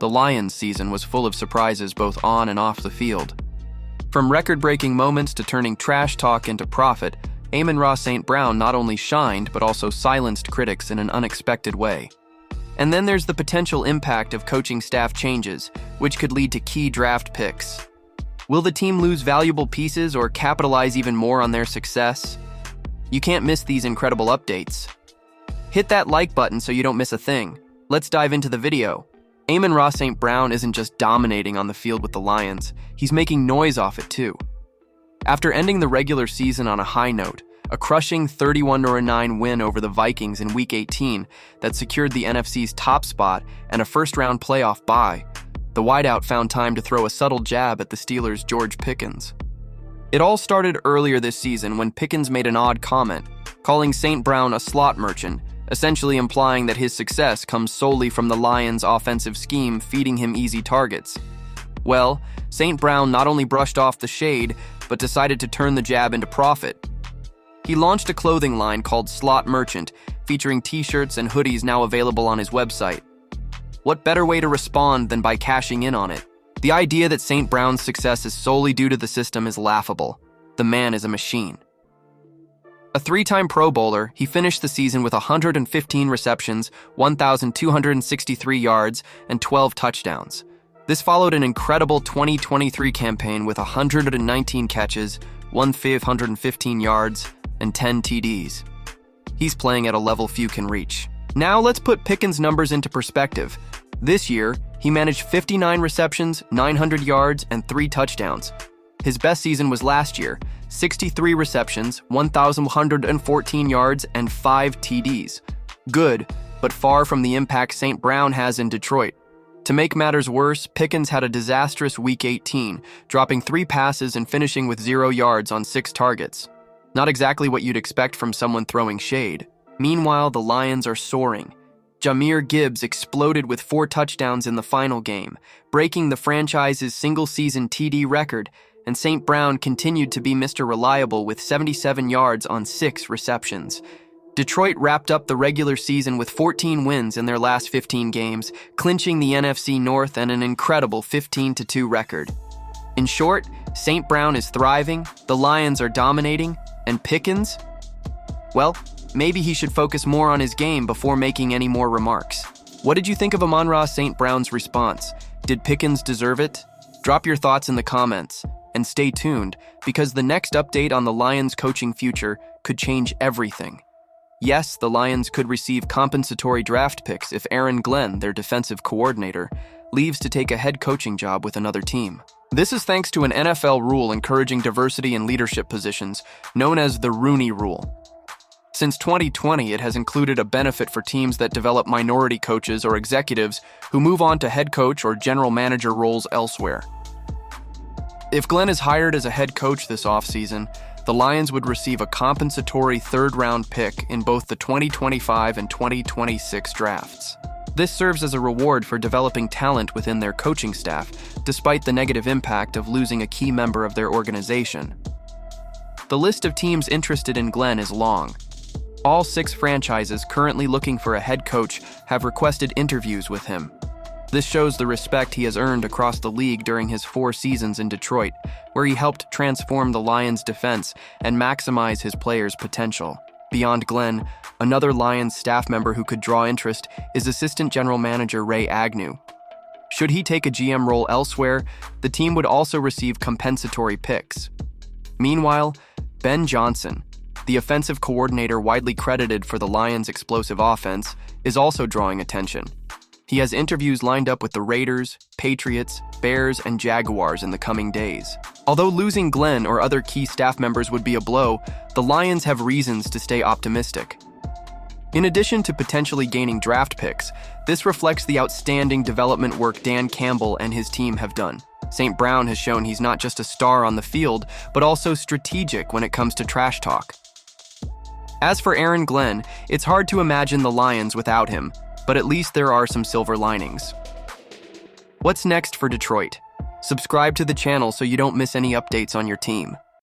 The Lions season was full of surprises both on and off the field. From record-breaking moments to turning trash talk into profit, Amon-Ra St. Brown not only shined but also silenced critics in an unexpected way. And then there's the potential impact of coaching staff changes, which could lead to key draft picks. Will the team lose valuable pieces or capitalize even more on their success? You can't miss these incredible updates. Hit that like button so you don't miss a thing. Let's dive into the video. Amon-Ra St. Brown isn't just dominating on the field with the Lions, he's making noise off it too. After ending the regular season on a high note, a crushing 31-9 win over the Vikings in Week 18 that secured the NFC's top spot and a first-round playoff bye, the wideout found time to throw a subtle jab at the Steelers' George Pickens. It all started earlier this season when Pickens made an odd comment, calling St. Brown a slot merchant, essentially implying that his success comes solely from the Lions' offensive scheme feeding him easy targets. Well, St. Brown not only brushed off the shade, but decided to turn the jab into profit. He launched a clothing line called Slot Merchant, featuring t-shirts and hoodies now available on his website. What better way to respond than by cashing in on it? The idea that St. Brown's success is solely due to the system is laughable. The man is a machine. A three-time Pro Bowler, he finished the season with 115 receptions, 1,263 yards, and 12 touchdowns. This followed an incredible 2023 campaign with 119 catches, 1,515 yards, and 10 TDs. He's playing at a level few can reach. Now let's put Pickens' numbers into perspective. This year, he managed 59 receptions, 900 yards, and 3 touchdowns. His best season was last year, 63 receptions, 1,114 yards, and 5 TDs. Good, but far from the impact St. Brown has in Detroit. To make matters worse, Pickens had a disastrous Week 18, dropping 3 passes and finishing with 0 yards on 6 targets. Not exactly what you'd expect from someone throwing shade. Meanwhile, the Lions are soaring. Jahmyr Gibbs exploded with 4 touchdowns in the final game, breaking the franchise's single-season TD record, and St. Brown continued to be Mr. Reliable with 77 yards on 6 receptions. Detroit wrapped up the regular season with 14 wins in their last 15 games, clinching the NFC North and an incredible 15-2 record. In short, St. Brown is thriving, the Lions are dominating, and Pickens? Well, maybe he should focus more on his game before making any more remarks. What did you think of Amon-Ra St. Brown's response? Did Pickens deserve it? Drop your thoughts in the comments. And stay tuned, because the next update on the Lions' coaching future could change everything. Yes, the Lions could receive compensatory draft picks if Aaron Glenn, their defensive coordinator, leaves to take a head coaching job with another team. This is thanks to an NFL rule encouraging diversity in leadership positions, known as the Rooney Rule. Since 2020, it has included a benefit for teams that develop minority coaches or executives who move on to head coach or general manager roles elsewhere. If Glenn is hired as a head coach this offseason, the Lions would receive a compensatory third-round pick in both the 2025 and 2026 drafts. This serves as a reward for developing talent within their coaching staff, despite the negative impact of losing a key member of their organization. The list of teams interested in Glenn is long. All 6 franchises currently looking for a head coach have requested interviews with him. This shows the respect he has earned across the league during his 4 seasons in Detroit, where he helped transform the Lions' defense and maximize his players' potential. Beyond Glenn, another Lions staff member who could draw interest is assistant general manager Ray Agnew. Should he take a GM role elsewhere, the team would also receive compensatory picks. Meanwhile, Ben Johnson, the offensive coordinator widely credited for the Lions' explosive offense, is also drawing attention. He has interviews lined up with the Raiders, Patriots, Bears, and Jaguars in the coming days. Although losing Glenn or other key staff members would be a blow, the Lions have reasons to stay optimistic. In addition to potentially gaining draft picks, this reflects the outstanding development work Dan Campbell and his team have done. St. Brown has shown he's not just a star on the field, but also strategic when it comes to trash talk. As for Aaron Glenn, it's hard to imagine the Lions without him, but at least there are some silver linings. What's next for Detroit? Subscribe to the channel so you don't miss any updates on your team.